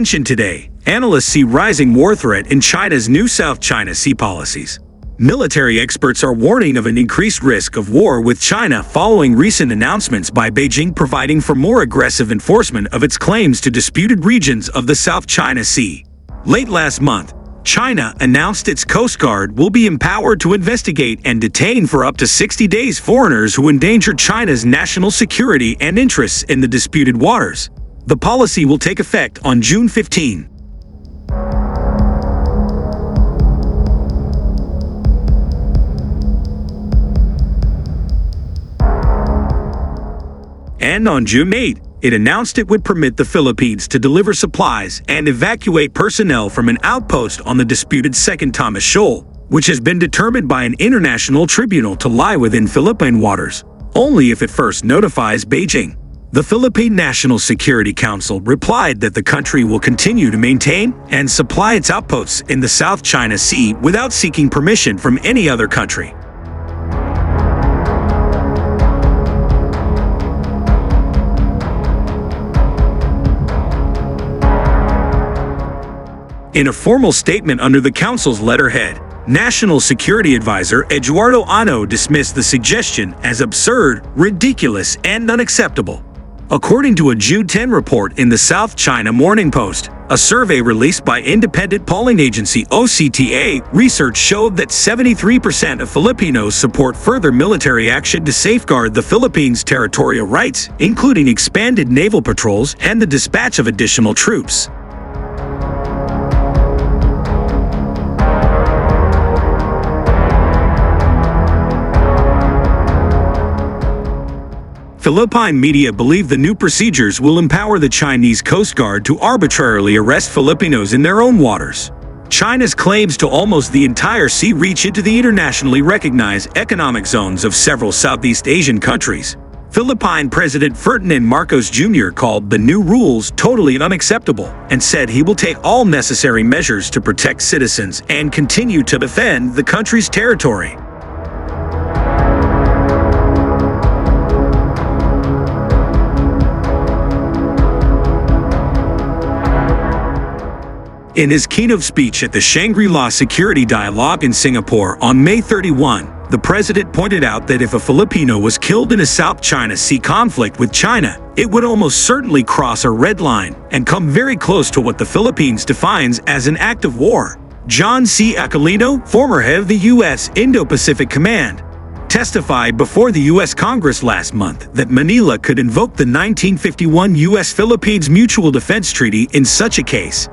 tension today, analysts see rising war threat in China's new South China Sea policies. Military experts are warning of an increased risk of war with China following recent announcements by Beijing providing for more aggressive enforcement of its claims to disputed regions of the South China Sea. Late last month, China announced its Coast Guard will be empowered to investigate and detain for up to 60 days foreigners who endanger China's national security and interests in the disputed waters. The policy will take effect on June 15. And on June 8, it announced it would permit the Philippines to deliver supplies and evacuate personnel from an outpost on the disputed Second Thomas Shoal, which has been determined by an international tribunal to lie within Philippine waters, only if it first notifies Beijing. The Philippine National Security Council replied that the country will continue to maintain and supply its outposts in the South China Sea without seeking permission from any other country. In a formal statement under the Council's letterhead, National Security Advisor Eduardo Ano dismissed the suggestion as absurd, ridiculous, and unacceptable. According to a June 10 report in the South China Morning Post, a survey released by independent polling agency OCTA, research showed that 73% of Filipinos support further military action to safeguard the Philippines' territorial rights, including expanded naval patrols and the dispatch of additional troops. Philippine media believe the new procedures will empower the Chinese Coast Guard to arbitrarily arrest Filipinos in their own waters. China's claims to almost the entire sea reach into the internationally recognized economic zones of several Southeast Asian countries. Philippine President Ferdinand Marcos Jr. called the new rules totally unacceptable and said he will take all necessary measures to protect citizens and continue to defend the country's territory. In his keynote speech at the Shangri-La Security Dialogue in Singapore on May 31, the president pointed out that if a Filipino was killed in a South China Sea conflict with China, it would almost certainly cross a red line and come very close to what the Philippines defines as an act of war. John C. Aquilino, former head of the U.S. Indo-Pacific Command, testified before the U.S. Congress last month that Manila could invoke the 1951 U.S.-Philippines Mutual Defense Treaty in such a case.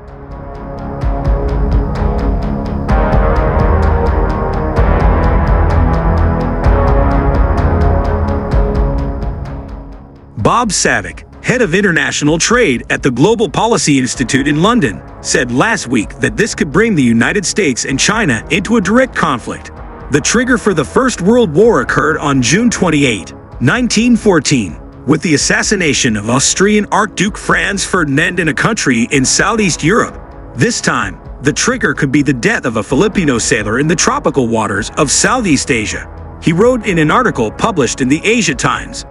Bob Savick, head of international trade at the Global Policy Institute in London, said last week that this could bring the United States and China into a direct conflict. The trigger for the First World War occurred on June 28, 1914, with the assassination of Austrian Archduke Franz Ferdinand in a country in Southeast Europe. This time, the trigger could be the death of a Filipino sailor in the tropical waters of Southeast Asia, he wrote in an article published in the Asia Times.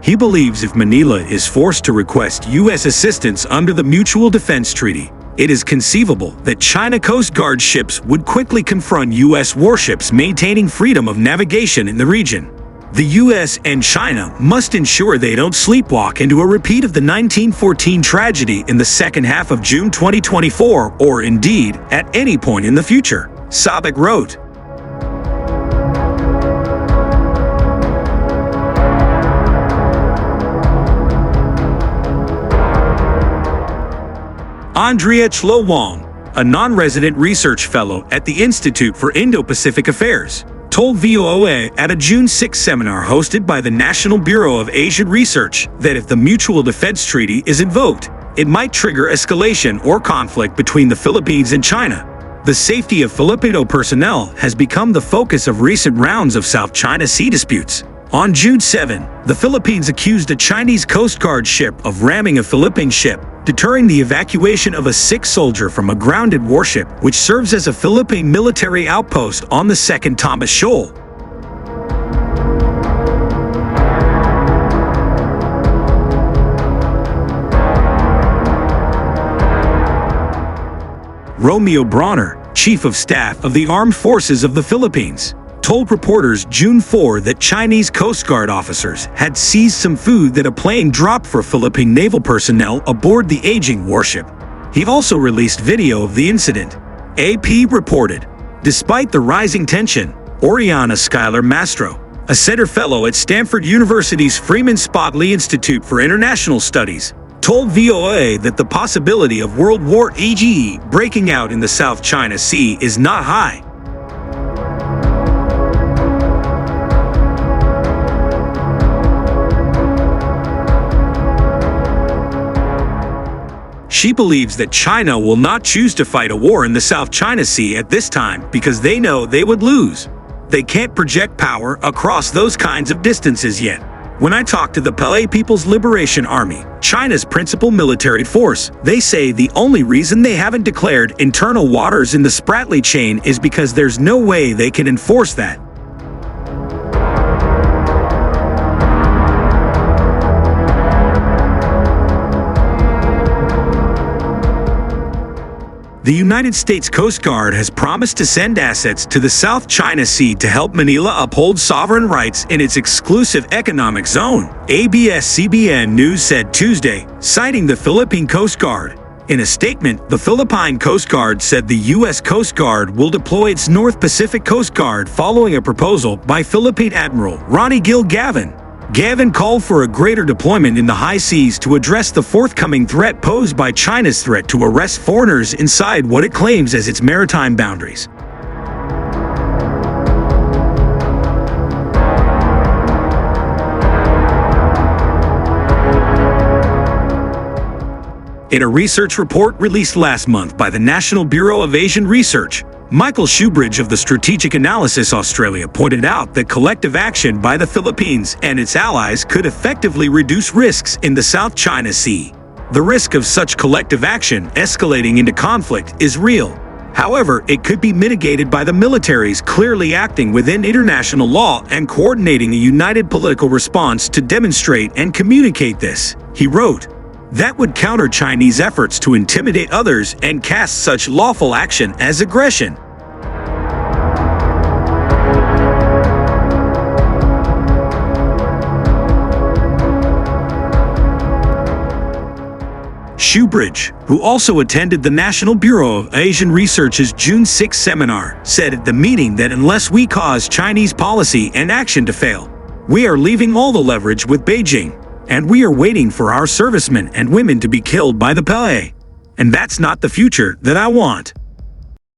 He believes if Manila is forced to request U.S. assistance under the Mutual Defense Treaty, it is conceivable that China Coast Guard ships would quickly confront U.S. warships maintaining freedom of navigation in the region. The U.S. and China must ensure they don't sleepwalk into a repeat of the 1914 tragedy in the second half of June 2024, or indeed, at any point in the future, Savick wrote. Andrea Chlo Wong, a non-resident research fellow at the Institute for Indo-Pacific Affairs, told VOA at a June 6 seminar hosted by the National Bureau of Asian Research that if the Mutual Defense Treaty is invoked, it might trigger escalation or conflict between the Philippines and China. The safety of Filipino personnel has become the focus of recent rounds of South China Sea disputes. On June 7, the Philippines accused a Chinese Coast Guard ship of ramming a Philippine ship, deterring the evacuation of a sick soldier from a grounded warship which serves as a Philippine military outpost on the second Thomas Shoal. Romeo Bronner, Chief of Staff of the Armed Forces of the Philippines, told reporters June 4 that Chinese Coast Guard officers had seized some food that a plane dropped for Philippine naval personnel aboard the aging warship. He also released video of the incident. AP reported. Despite the rising tension, Oriana Schuyler Mastro, a Center Fellow at Stanford University's Freeman Spogli Institute for International Studies, told VOA that the possibility of World War AGE breaking out in the South China Sea is not high. She believes that China will not choose to fight a war in the South China Sea at this time because they know they would lose. They can't project power across those kinds of distances yet. When I talk to the PLA People's Liberation Army, China's principal military force, they say the only reason they haven't declared internal waters in the Spratly chain is because there's no way they can enforce that. The United States Coast Guard has promised to send assets to the South China Sea to help Manila uphold sovereign rights in its exclusive economic zone, abs-cbn News said Tuesday, citing the Philippine Coast Guard. In a statement, the Philippine Coast Guard said the U.S. Coast Guard will deploy its North Pacific Coast Guard following a proposal by Philippine Admiral Ronnie Gil Gavin. Gavin called for a greater deployment in the high seas to address the forthcoming threat posed by China's threat to arrest foreigners inside what it claims as its maritime boundaries. In a research report released last month by the National Bureau of Asian Research, Michael Shoebridge of the Strategic Analysis Australia pointed out that collective action by the Philippines and its allies could effectively reduce risks in the South China Sea. The risk of such collective action escalating into conflict is real. However, it could be mitigated by the militaries clearly acting within international law and coordinating a united political response to demonstrate and communicate this, he wrote. That would counter Chinese efforts to intimidate others and cast such lawful action as aggression. Shoebridge, who also attended the National Bureau of Asian Research's June 6 seminar, said at the meeting that unless we cause Chinese policy and action to fail, we are leaving all the leverage with Beijing. And we are waiting for our servicemen and women to be killed by the PLA. And that's not the future that I want.